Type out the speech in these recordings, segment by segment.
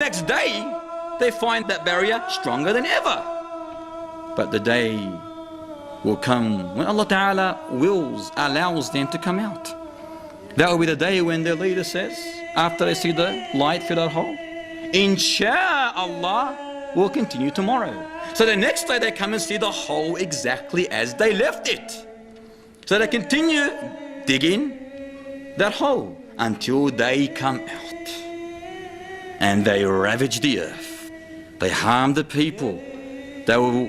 Next day, they find that barrier stronger than ever. But the day will come when Allah Ta'ala allows them to come out. That will be the day when their leader says, after they see the light fill that hole, Insha'Allah, we'll continue tomorrow. So the next day they come and see the hole exactly as they left it. So they continue digging that hole until they come out. And they ravage the earth. They harm the people. They will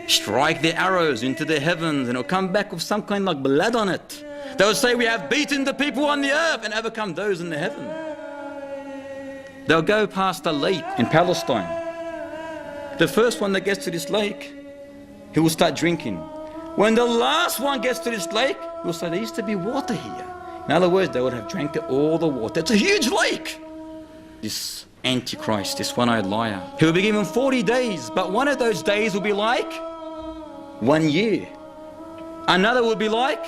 strike their arrows into the heavens and it'll come back with some kind of like blood on it. They will say, we have beaten the people on the earth and overcome those in the heaven. They'll go past a lake in Palestine. The first one that gets to this lake, he will start drinking. When the last one gets to this lake, he will say, there used to be water here. In other words, they would have drank all the water. It's a huge lake. This Antichrist, this one-eyed liar, he will be given 40 days, but one of those days will be like 1 year. Another would be like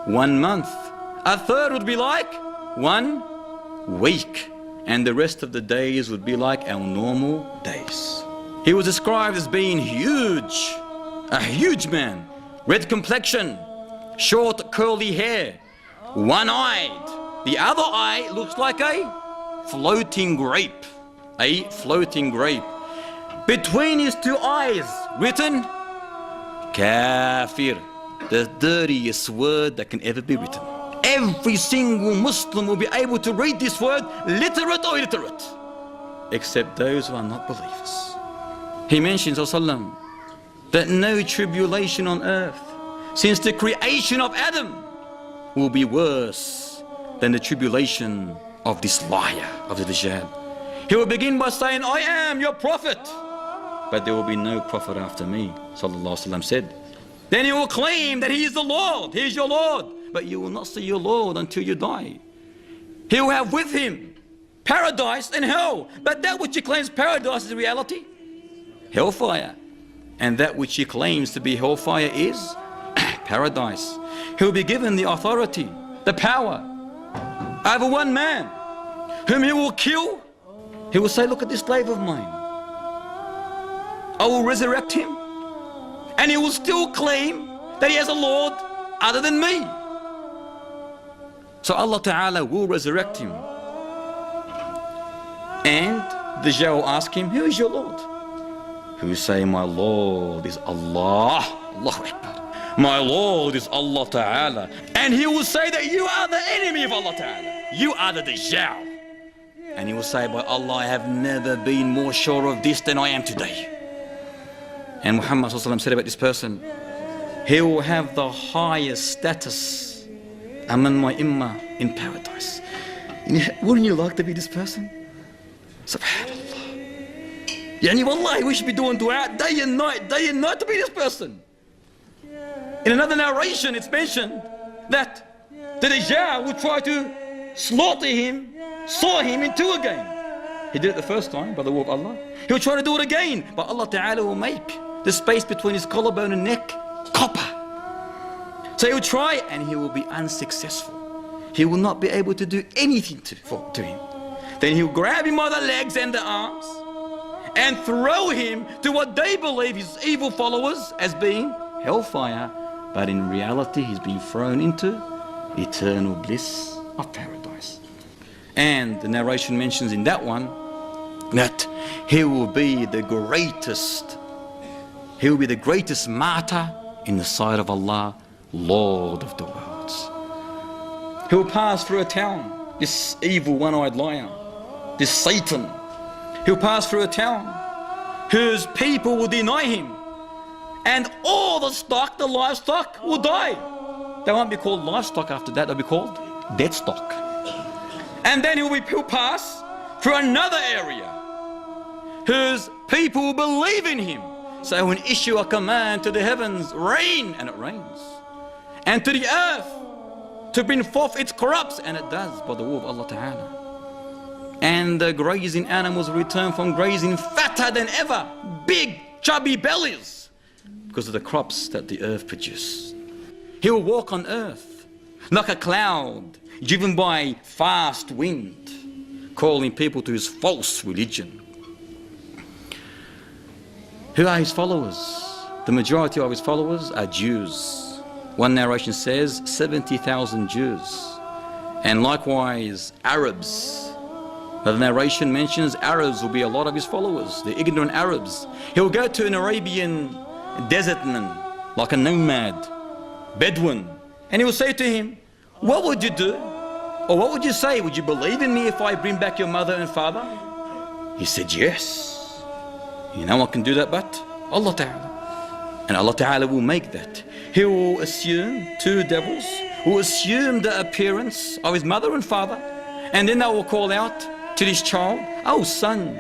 1 month. A third would be like 1 week. And the rest of the days would be like our normal days. He was described as being huge, a huge man, red complexion, short curly hair, one-eyed. The other eye looks like a floating grape, Between his two eyes, written, Kafir, the dirtiest word that can ever be written. Every single Muslim will be able to read this word, literate or illiterate, except those who are not believers. He mentions, Sallallahu, that no tribulation on earth since the creation of Adam will be worse than the tribulation of this liar, of the Dajjal. He will begin by saying, I am your prophet, but there will be no prophet after me, Sallallahu said. Then he will claim that he is the Lord, he is your Lord, but you will not see your Lord until you die. He will have with him paradise and hell, but that which he claims paradise is reality, hellfire. And that which he claims to be hellfire is paradise. He will be given the authority, the power over one man whom he will kill. He will say, look at this slave of mine, I will resurrect him, and he will still claim that he has a Lord other than me. So Allah Ta'ala will resurrect him, and the Dajjal will ask him, who is your Lord? He will say, my Lord is Allah, Allahu Akbar. My Lord is Allah Ta'ala. And he will say that you are the enemy of Allah Ta'ala. You are the Dajjal. And he will say, by Allah, I have never been more sure of this than I am today. And Muhammad said about this person, he will have the highest status among my ummah in paradise. Wouldn't you like to be this person? Subhanallah. Yani wallahi, we should be doing dua day and night to be this person. In another narration, it's mentioned that the Dajjal will try to slaughter him, saw him in two again. He did it the first time by the will of Allah. He'll try to do it again, but Allah Ta'ala will make the space between his collarbone and neck copper. So he'll try and he will be unsuccessful. He will not be able to do anything to him. Then he'll grab him by the legs and the arms and throw him to what they believe his evil followers as being hellfire. But in reality, he's been thrown into eternal bliss of paradise. And the narration mentions in that one that he will be the greatest martyr in the sight of Allah, Lord of the worlds. He will pass through a town, this evil one-eyed liar, this Satan. He'll pass through a town whose people will deny him. And all the stock, the livestock, will die. They won't be called livestock after that, they'll be called dead stock. And then he'll pass through another area whose people will believe in him. So he will issue a command to the heavens, rain, and it rains. And to the earth, to bring forth its crops, and it does by the will of Allah Ta'ala. And the grazing animals return from grazing fatter than ever, big, chubby bellies, because of the crops that the earth produces. He will walk on earth like a cloud driven by fast wind. calling people to his false religion. Who are his followers? The majority of his followers are Jews. One narration says 70,000 Jews. And likewise Arabs. The narration mentions Arabs will be a lot of his followers, the ignorant Arabs. He'll go to an Arabian desert man, like a nomad, Bedouin, and he will say to him, what would you do? Or what would you say? Would you believe in me if I bring back your mother and father? He said, yes. You know what can do that but Allah Ta'ala. And Allah Ta'ala will make that. He will assume two devils, will assume the appearance of his mother and father, and then they will call out to this child, oh son,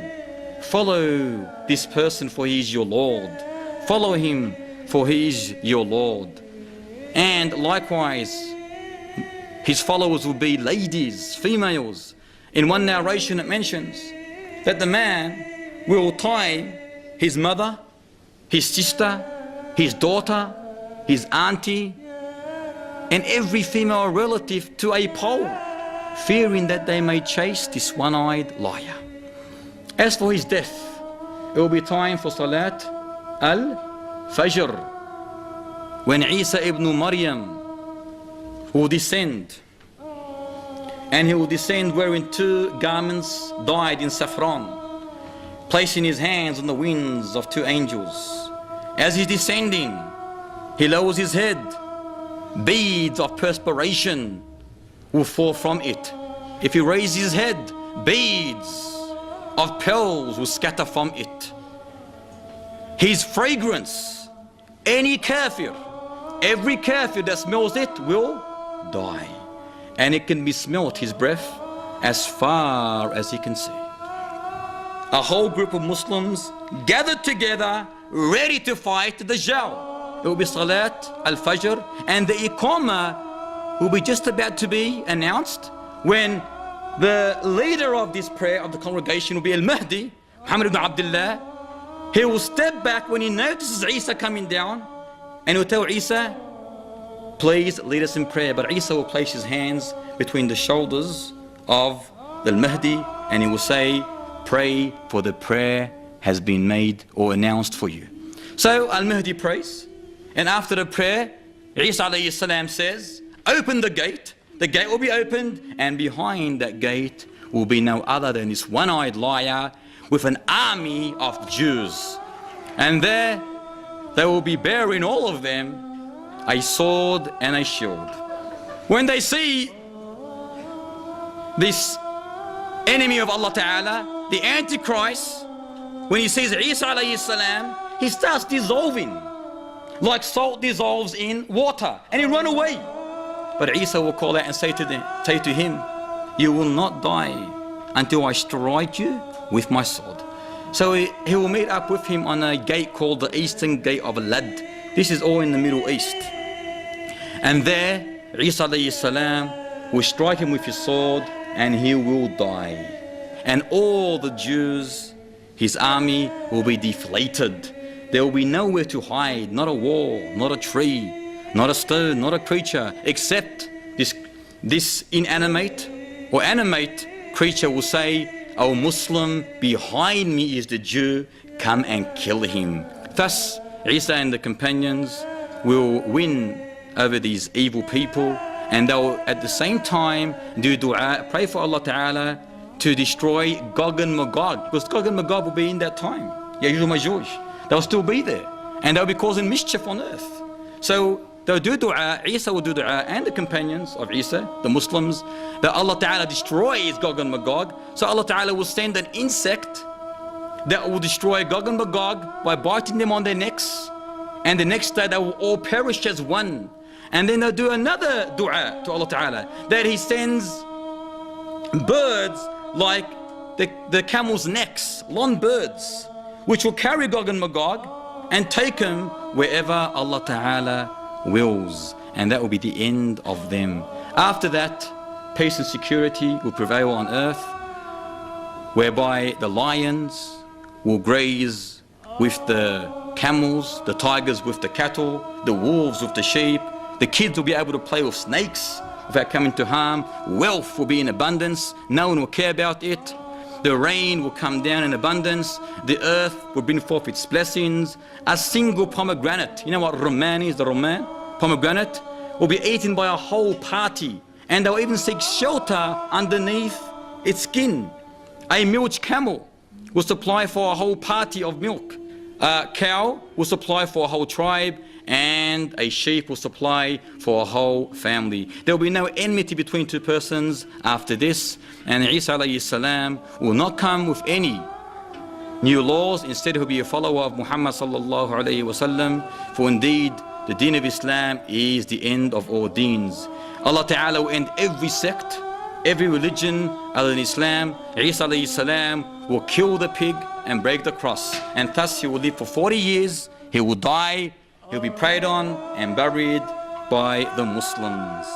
follow this person for he is your Lord. Follow him for he is your Lord. And likewise, his followers will be ladies, females. In one narration it mentions that the man will tie his mother, his sister, his daughter, his auntie, and every female relative to a pole, fearing that they may chase this one-eyed liar. As for his death, it will be time for Salat al-Fajr, when Isa ibn Maryam will descend, and he will descend wearing two garments dyed in saffron, placing his hands on the wings of two angels. As he's descending, he lowers his head. Beads of perspiration will fall from it. If he raises his head, beads of pearls will scatter from it. His fragrance, any kafir, every kafir that smells it will die. And it can be smelt, his breath, as far as he can see. A whole group of Muslims gathered together, ready to fight the Dajjal. It will be Salat al-Fajr, and the Iqamah will be just about to be announced, when the leader of this prayer of the congregation will be Al-Mahdi, Muhammad ibn Abdullah. He will step back when he notices Isa coming down, and he will tell Isa, please lead us in prayer. But Isa will place his hands between the shoulders of the Mahdi, and he will say, pray, for the prayer has been made or announced for you. So Al-Mahdi prays, and after the prayer, Isa alayhi salam says, open the gate. The gate will be opened, and behind that gate will be no other than this one-eyed liar with an army of Jews. And there they will be bearing, all of them, a sword and a shield. When they see this enemy of Allah Ta'ala, the Antichrist, when he sees Isa alayhi salam, he starts dissolving like salt dissolves in water, and he run away. But Isa will call out and say to him, you will not die until I strike you with my sword. So he will meet up with him on a gate called the Eastern Gate of Lad. This is all in the Middle East. And there, Isa alayhi salam will strike him with his sword, and he will die. And all the Jews, his army, will be deflated. There will be nowhere to hide, not a wall, not a tree, not a stone, not a creature, except this inanimate or animate creature will say, O Muslim, behind me is the Jew, come and kill him. Thus, Isa and the companions will win over these evil people, and they'll at the same time do dua, pray for Allah Ta'ala to destroy Gog and Magog, because Gog and Magog will be in that time, Yazuz and Mazuz. They'll still be there, and they'll be causing mischief on earth. So they'll do dua, Isa will do dua, and the companions of Isa, the Muslims, that Allah Ta'ala destroys Gog and Magog. So Allah Ta'ala will send an insect that will destroy Gog and Magog by biting them on their necks, and the next day they will all perish as one. And then they'll do another dua to Allah Ta'ala, that He sends birds like the camel's necks, long birds, which will carry Gog and Magog and take them wherever Allah Ta'ala wills, and that will be the end of them. After that, peace and security will prevail on earth, whereby the lions will graze with the camels, the tigers with the cattle, the wolves with the sheep, the kids will be able to play with snakes, without coming to harm. Wealth will be in abundance. No one will care about it. The rain will come down in abundance. The earth will bring forth its blessings. A single pomegranate, you know what Roman is, the Roman? Pomegranate will be eaten by a whole party, and they'll even seek shelter underneath its skin. A milch camel will supply for a whole party of milk. A cow will supply for a whole tribe, and a sheep will supply for a whole family. There will be no enmity between two persons after this, and Isa alayhi salam will not come with any new laws. Instead, he will be a follower of Muhammad sallallahu alayhi wasallam, for indeed the deen of Islam is the end of all deens. Allah Ta'ala will end every sect, every religion other than Islam. Isa alayhi salam will kill the pig and break the cross, and thus he will live for 40 years. He will die, he'll be prayed on and buried by the Muslims.